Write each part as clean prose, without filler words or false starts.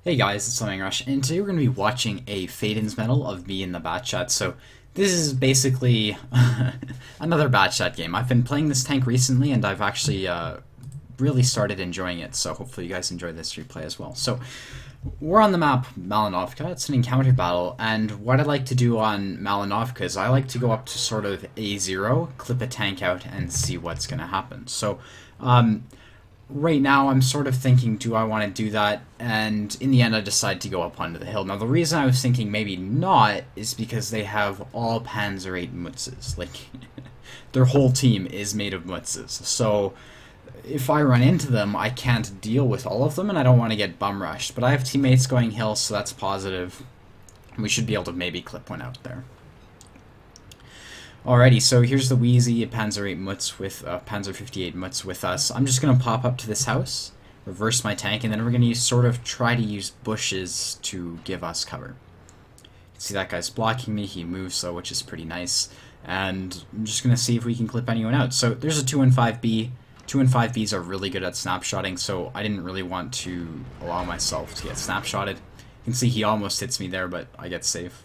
Hey guys, it's Flaming Rush, and today we're going to be watching a Fadins medal of me in the BatChat. So this is basically another BatChat game. I've been playing this tank recently, and I've actually really started enjoying it. So hopefully you guys enjoy this replay as well. So we're on the map Malinovka. It's an encounter battle, and what I like to do on Malinovka is I like to go up to sort of A0, clip a tank out, and see what's going to happen. So right now I'm sort of thinking, do I want to do that? And in the end I decide to go up onto the hill. Now the reason I was thinking maybe not is because they have all Panzer 8 Mutzes. Like, their whole team is made of Mutzes. So if I run into them, I can't deal with all of them, and I don't want to get bum rushed. But I have teammates going hill, so that's positive. We should be able to maybe clip one out there. Alrighty, so here's the Wheezy Panzer 8 Mutz with Panzer 58 Mutz with us. I'm just going to pop up to this house, reverse my tank, and then we're going to sort of try to use bushes to give us cover. You can see that guy's blocking me. He moves though, which is pretty nice. And I'm just going to see if we can clip anyone out. So there's a 2 and 5B. 2 and 5Bs are really good at snapshotting, so I didn't really want to allow myself to get snapshotted. You can see he almost hits me there, but I get safe.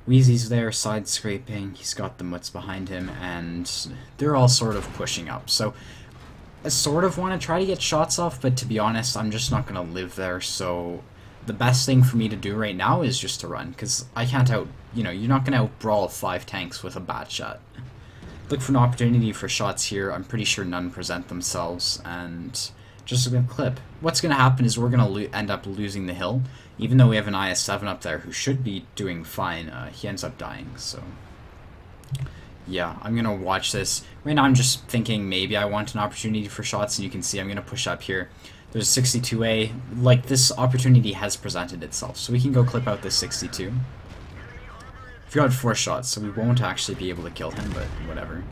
Wheezy's there, side scraping, he's got the Mutz behind him, and they're all sort of pushing up. So I sort of want to try to get shots off, but to be honest, I'm just not going to live there, so the best thing for me to do right now is just to run, because I can't you're not going to out-brawl 5 tanks with a BatChat. Look for an opportunity for shots here. I'm pretty sure none present themselves, and just going to clip. What's going to happen is we're going to end up losing the hill. Even though we have an IS-7 up there who should be doing fine, he ends up dying, so yeah, I'm going to watch this. Right now I'm just thinking maybe I want an opportunity for shots, and you can see I'm going to push up here. There's a 62A. Like, this opportunity has presented itself, so we can go clip out this 62. We've got 4 shots, so we won't actually be able to kill him, but whatever.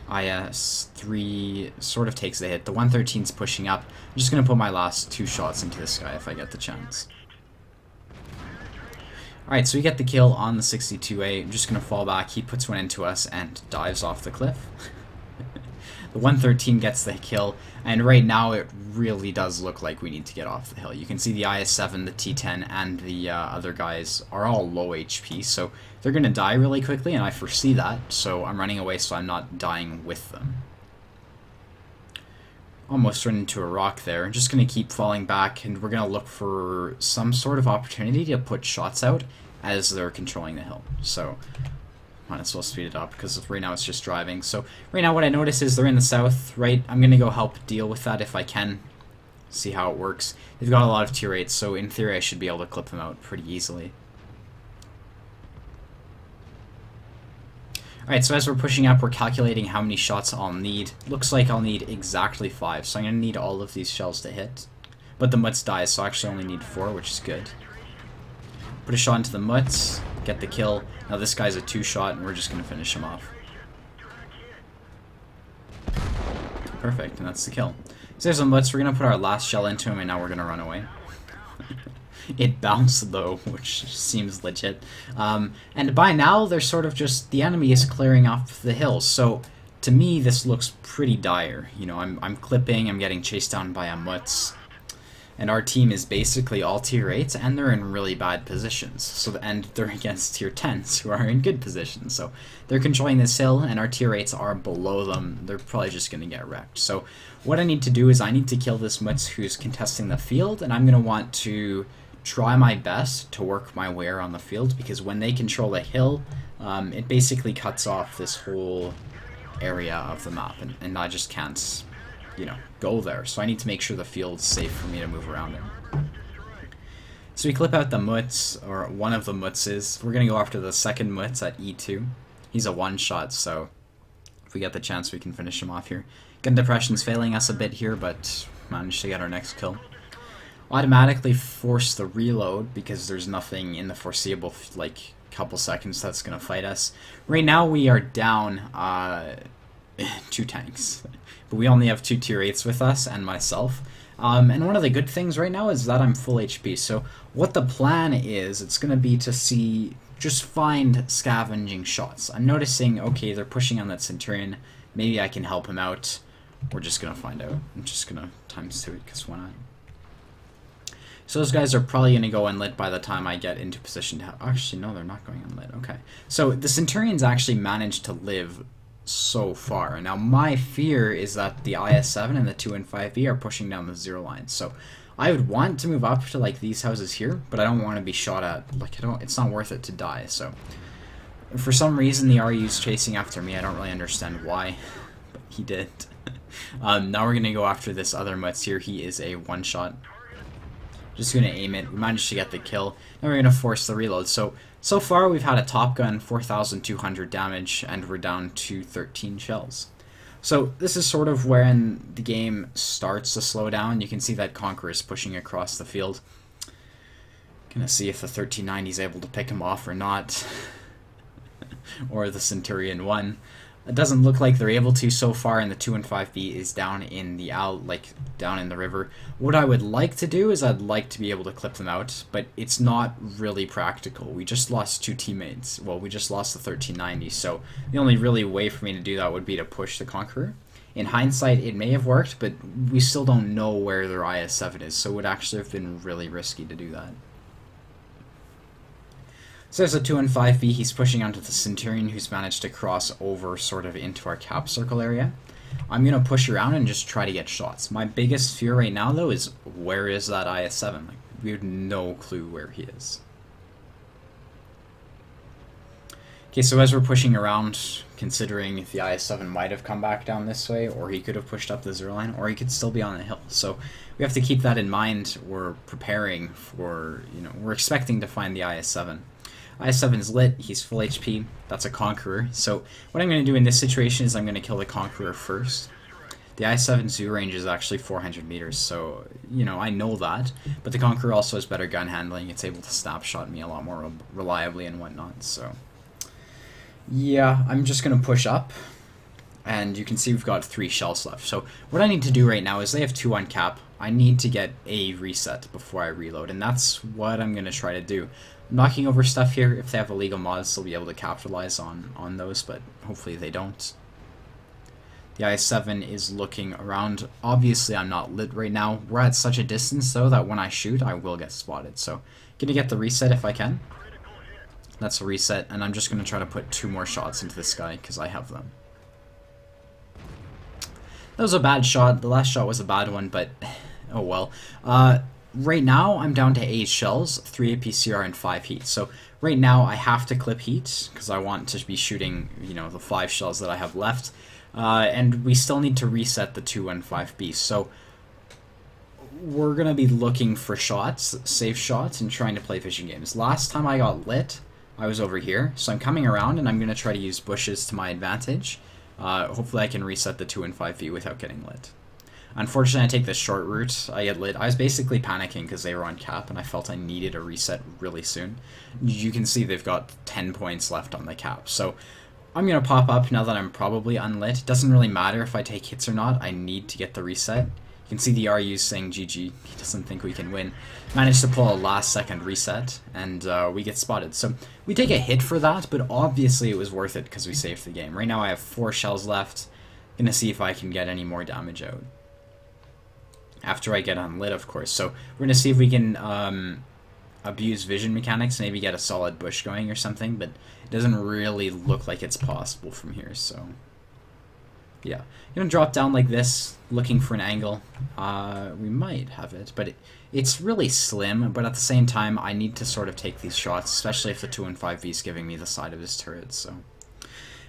IS-3 sort of takes the hit. The 113's pushing up. I'm just going to put my last 2 shots into this guy if I get the chance. Alright, so we get the kill on the 62A. I'm just going to fall back. He puts one into us and dives off the cliff. The 113 gets the kill, and right now it really does look like we need to get off the hill. You can see the IS-7, the T-10, and the other guys are all low HP, so they're going to die really quickly, and I foresee that, so I'm running away so I'm not dying with them. Almost run into a rock there. I'm just going to keep falling back, and we're going to look for some sort of opportunity to put shots out as they're controlling the hill. So might as well speed it up, because right now it's just driving. So right now what I notice is they're in the south, right? I'm going to go help deal with that if I can. See how it works. They've got a lot of tier 8s, so in theory I should be able to clip them out pretty easily. Alright, so as we're pushing up, we're calculating how many shots I'll need. Looks like I'll need exactly 5, so I'm going to need all of these shells to hit. But the Mutz dies, so I actually only need 4, which is good. Put a shot into the Mutz, get the kill. Now this guy's a 2-shot, and we're just going to finish him off. Perfect, and that's the kill. So there's a Mutz, we're going to put our last shell into him, and now we're going to run away. It bounced though, which seems legit. And by now, they're sort of just, the enemy is clearing off the hills, so to me this looks pretty dire. You know, I'm clipping, I'm getting chased down by a Mutz, and our team is basically all tier 8s, and they're in really bad positions. So, and they're against tier 10s, who are in good positions. So they're controlling this hill, and our tier 8s are below them. They're probably just going to get wrecked. So what I need to do is I need to kill this Mutz who's contesting the field, and I'm going to want to try my best to work my way around the field, because when they control the hill, it basically cuts off this whole area of the map, and I just can't, you know, go there. So I need to make sure the field's safe for me to move around in. So we clip out the Mutz, or one of the Mutzes. We're going to go after the second Mutz at E2. He's a 1-shot, so if we get the chance we can finish him off here. Gun depression's failing us a bit here, but managed to get our next kill. Automatically force the reload, because there's nothing in the foreseeable, like, couple seconds that's going to fight us. Right now we are down 2 tanks, but we only have 2 tier 8s with us and myself. And one of the good things right now is that I'm full HP, so what the plan is, it's going to be to just find scavenging shots. I'm noticing, okay, they're pushing on that Centurion, maybe I can help him out. We're just gonna find out. I'm just gonna times 2 it, because why not? So those guys are probably gonna go unlit by the time I get into position to actually, no, they're not going unlit. Okay. So the Centurions actually managed to live so far. Now my fear is that the IS-7 and the 2 and 5B are pushing down the 0 line. So I would want to move up to like these houses here, but I don't want to be shot at. Like it's not worth it to die. So for some reason the RU's chasing after me. I don't really understand why, but he did. Now we're gonna go after this other Mutz here. He is a one-shot. Just gonna aim it. We managed to get the kill. Now we're gonna force the reload. So far we've had a Top Gun, 4,200 damage, and we're down to 13 shells. So this is sort of when the game starts to slow down. You can see that Conqueror is pushing across the field. Gonna see if the 1390 is able to pick him off or not. Or the Centurion 1. It doesn't look like they're able to so far, and the 2 and 5B is down in the down in the river. What I would like to do is I'd like to be able to clip them out, but it's not really practical. We just lost 2 teammates. Well, we just lost the 1390, so the only really way for me to do that would be to push the Conqueror. In hindsight, it may have worked, but we still don't know where their IS-7 is, so it would actually have been really risky to do that. So there's a 2 and 5B, he's pushing onto the Centurion, who's managed to cross over sort of into our cap circle area. I'm going to push around and just try to get shots. My biggest fear right now, though, is where is that IS-7? Like, we have no clue where he is. Okay, so as we're pushing around, considering if the IS-7 might have come back down this way, or he could have pushed up the 0 line, or he could still be on the hill. So we have to keep that in mind. We're preparing for, we're expecting to find the IS-7. IS-7 is lit, he's full HP, that's a Conqueror. So what I'm going to do in this situation is I'm going to kill the Conqueror first. The IS-7's view range is actually 400 meters, so, I know that. But the Conqueror also has better gun handling, it's able to snapshot me a lot more reliably and whatnot, so... Yeah, I'm just going to push up, and you can see we've got 3 shells left. So what I need to do right now is they have 2 on cap. I need to get a reset before I reload, and that's what I'm going to try to do. I'm knocking over stuff here. If they have illegal mods, they'll be able to capitalize on those, but hopefully they don't. The IS-7 is looking around. Obviously, I'm not lit right now. We're at such a distance, though, that when I shoot, I will get spotted. So, gonna get the reset if I can. That's a reset, and I'm just gonna try to put 2 more shots into this guy, because I have them. That was a bad shot. The last shot was a bad one, but oh well. Right now, I'm down to 8 shells, 3 APCR, and 5 heat. So right now, I have to clip heat, because I want to be shooting, the 5 shells that I have left. And we still need to reset the 2 and 5B. So we're going to be looking for shots, safe shots, and trying to play vision games. Last time I got lit, I was over here. So I'm coming around, and I'm going to try to use bushes to my advantage. Hopefully I can reset the 2 and 5B without getting lit. Unfortunately, I take the short route. I get lit. I was basically panicking because they were on cap, and I felt I needed a reset really soon. You can see they've got 10 points left on the cap. So I'm going to pop up now that I'm probably unlit. It doesn't really matter if I take hits or not. I need to get the reset. You can see the RU saying GG. He doesn't think we can win. Managed to pull a last-second reset, and we get spotted. So we take a hit for that, but obviously it was worth it because we saved the game. Right now I have 4 shells left. Going to see if I can get any more damage out. After I get unlit, of course. So we're going to see if we can abuse vision mechanics, maybe get a solid bush going or something, but it doesn't really look like it's possible from here, so... Yeah. I'm going to drop down like this, looking for an angle. We might have it, but it's really slim, but at the same time, I need to sort of take these shots, especially if the 2 and 5B is giving me the side of his turret, so...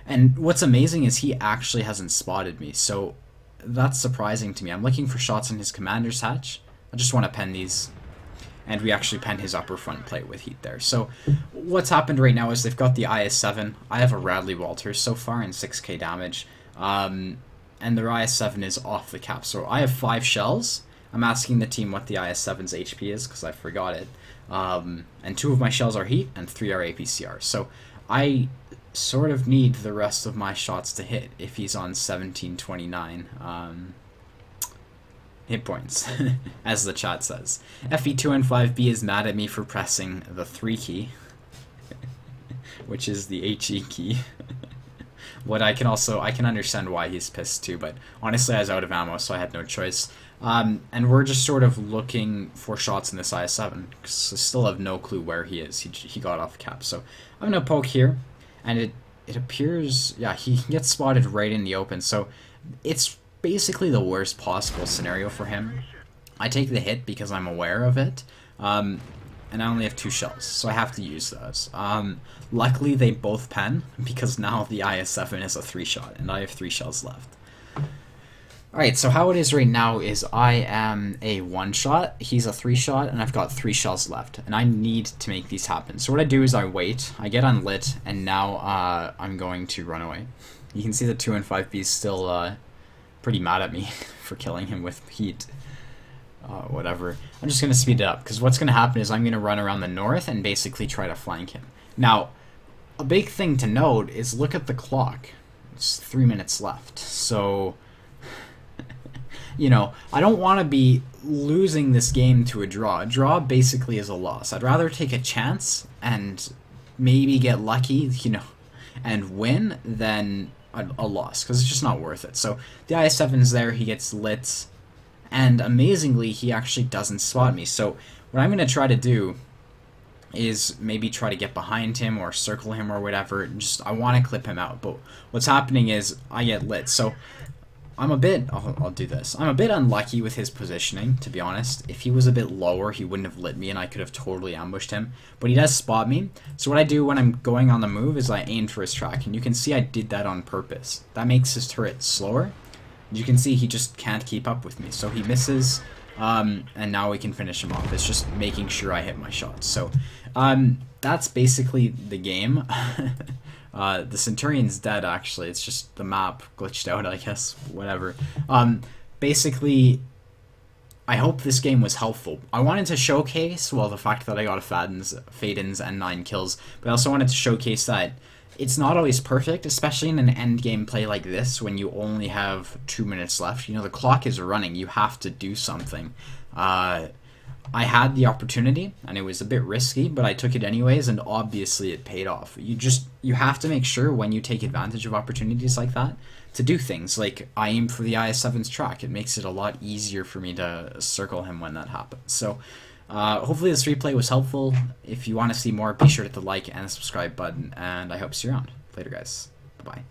And what's amazing is he actually hasn't spotted me, so... That's surprising to me. I'm looking for shots on his commander's hatch. I just want to pen these. And we actually pen his upper front plate with heat there. So what's happened right now is they've got the IS-7. I have a Radley Walters so far and 6k damage. And their IS-7 is off the cap. So I have 5 shells. I'm asking the team what the IS-7's HP is because I forgot it. And 2 of my shells are heat and 3 are APCR. So I sort of need the rest of my shots to hit if he's on 1729 hit points, as the chat says. FE2 and 5B is mad at me for pressing the 3 key, which is the HE key. But I can understand why he's pissed too. But honestly, I was out of ammo, so I had no choice. And we're just sort of looking for shots in this IS-7 because I still have no clue where he is. He got off cap, so I'm gonna poke here, and it appears, yeah, he gets spotted right in the open. So it's basically the worst possible scenario for him. I take the hit because I'm aware of it. And I only have 2 shells, so I have to use those. Luckily, they both pen, because now the IS-7 is a 3-shot, and I have 3 shells left. Alright, so how it is right now is I am a 1-shot, he's a 3-shot, and I've got 3 shells left, and I need to make these happen. So what I do is I wait, I get unlit, and now I'm going to run away. You can see the 2 and 5B's still pretty mad at me for killing him with heat. Whatever. I'm just going to speed it up, because what's going to happen is I'm going to run around the north and basically try to flank him. Now, a big thing to note is look at the clock. It's 3 minutes left. So, you know, I don't want to be losing this game to a draw. A draw basically is a loss. I'd rather take a chance and maybe get lucky, you know, and win than a loss, because it's just not worth it. So, the IS-7's there, he gets lit. And amazingly, he actually doesn't spot me. So what I'm going to try to do is maybe try to get behind him or circle him or whatever. Just I want to clip him out. But what's happening is I get lit. So I'm a bit... I'll do this. I'm a bit unlucky with his positioning, to be honest. If he was a bit lower, he wouldn't have lit me and I could have totally ambushed him. But he does spot me. So what I do when I'm going on the move is I aim for his track. And you can see I did that on purpose. That makes his turret slower. You can see he just can't keep up with me, so he misses, and now we can finish him off. It's just making sure I hit my shots. So that's basically the game. The Centurion's dead, actually. It's just the map glitched out, I guess. Whatever. Basically, I hope this game was helpful. I wanted to showcase, well, the fact that I got a Fadins and 9 kills, but I also wanted to showcase that it's not always perfect, especially in an endgame play like this when you only have 2 minutes left. You know, the clock is running. You have to do something. I had the opportunity, and it was a bit risky, but I took it anyways, and obviously it paid off. You have to make sure when you take advantage of opportunities like that to do things. Like, I aimed for the IS-7's track. It makes it a lot easier for me to circle him when that happens. So, hopefully this replay was helpful. If you want to see more, be sure to hit the like and subscribe button, and I hope to see you around. Later, guys. Bye-bye.